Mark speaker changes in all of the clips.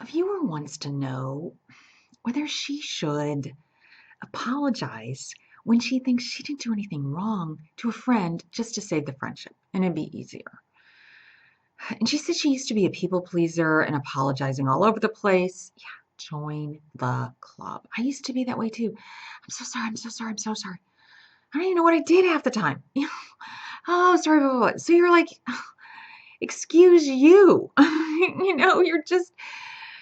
Speaker 1: A viewer wants to know whether she should apologize when she thinks she didn't do anything wrong to a friend just to save the friendship and it'd be easier. And she said she used to be a people pleaser and apologizing all over the place. Yeah, join the club. I used to be that way too. I'm so sorry. I'm so sorry. I'm so sorry. I don't even know what I did half the time. Oh, sorry. Blah, blah, blah. So you're like, excuse you. You're just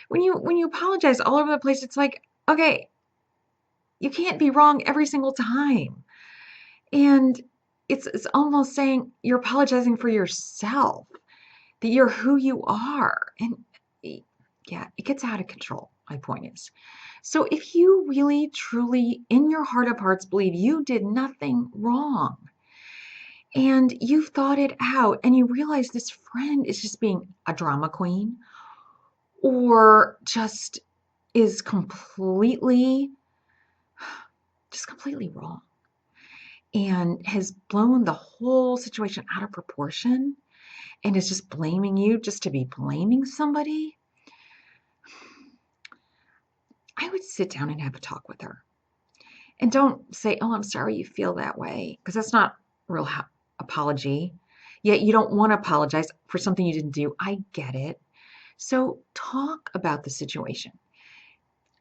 Speaker 1: when you apologize all over the place, it's like, okay, you can't be wrong every single time. And it's almost saying you're apologizing for yourself, that you're who you are. And yeah, it gets out of control, my point is. So if you really, truly, in your heart of hearts, believe you did nothing wrong and you've thought it out and you realize this friend is just being a drama queen or is completely wrong and has blown the whole situation out of proportion and is just blaming you just to be blaming somebody, I would sit down and have a talk with her. And don't say, oh, I'm sorry you feel that way, because that's not real apology. Yet you don't want to apologize for something you didn't do. I get it. So talk about the situation.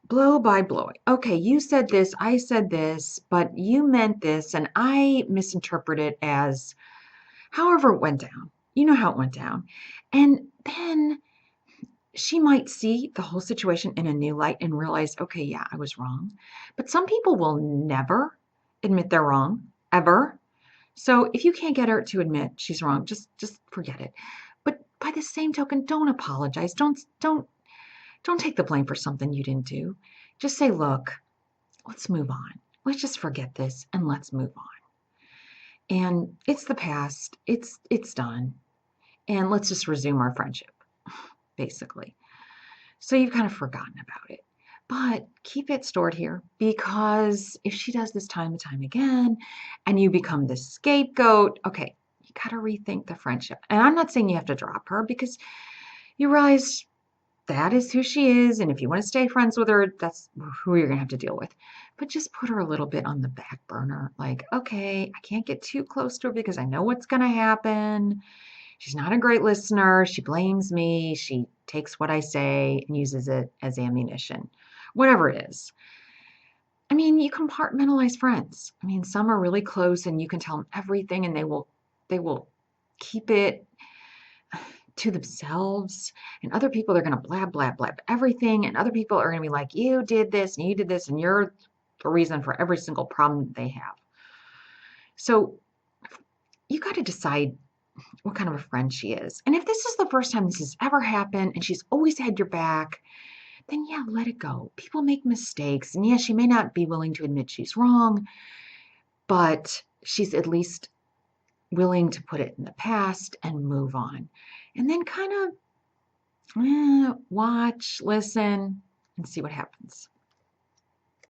Speaker 1: Blow by blow. Okay, you said this, I said this, but you meant this, and I misinterpreted it as however it went down. You know how it went down. And then she might see the whole situation in a new light and realize, okay, yeah, I was wrong. But some people will never admit they're wrong, ever. So if you can't get her to admit she's wrong, just forget it. But by the same token, don't apologize. Don't take the blame for something you didn't do. Just say, look, let's move on. Let's just forget this and let's move on. And it's the past. It's done. And let's just resume our friendship, basically. So you've kind of forgotten about it. But keep it stored here because if she does this time and time again and you become the scapegoat, okay, you got to rethink the friendship. And I'm not saying you have to drop her because you realize that is who she is. And if you want to stay friends with her, that's who you're going to have to deal with. But just put her a little bit on the back burner. Like, okay, I can't get too close to her because I know what's going to happen. She's not a great listener. She blames me. She takes what I say and uses it as ammunition, whatever it is. I mean, you compartmentalize friends. I mean, some are really close and you can tell them everything and they will keep it to themselves. And other people are going to blab, blab, blab everything. And other people are going to be like, you did this and you did this and you're the reason for every single problem they have. So you got to decide what kind of a friend she is. And if this is the first time this has ever happened and she's always had your back, then yeah, let it go. People make mistakes. And yeah, she may not be willing to admit she's wrong, but she's at least willing to put it in the past and move on. And then kind of watch, listen, and see what happens.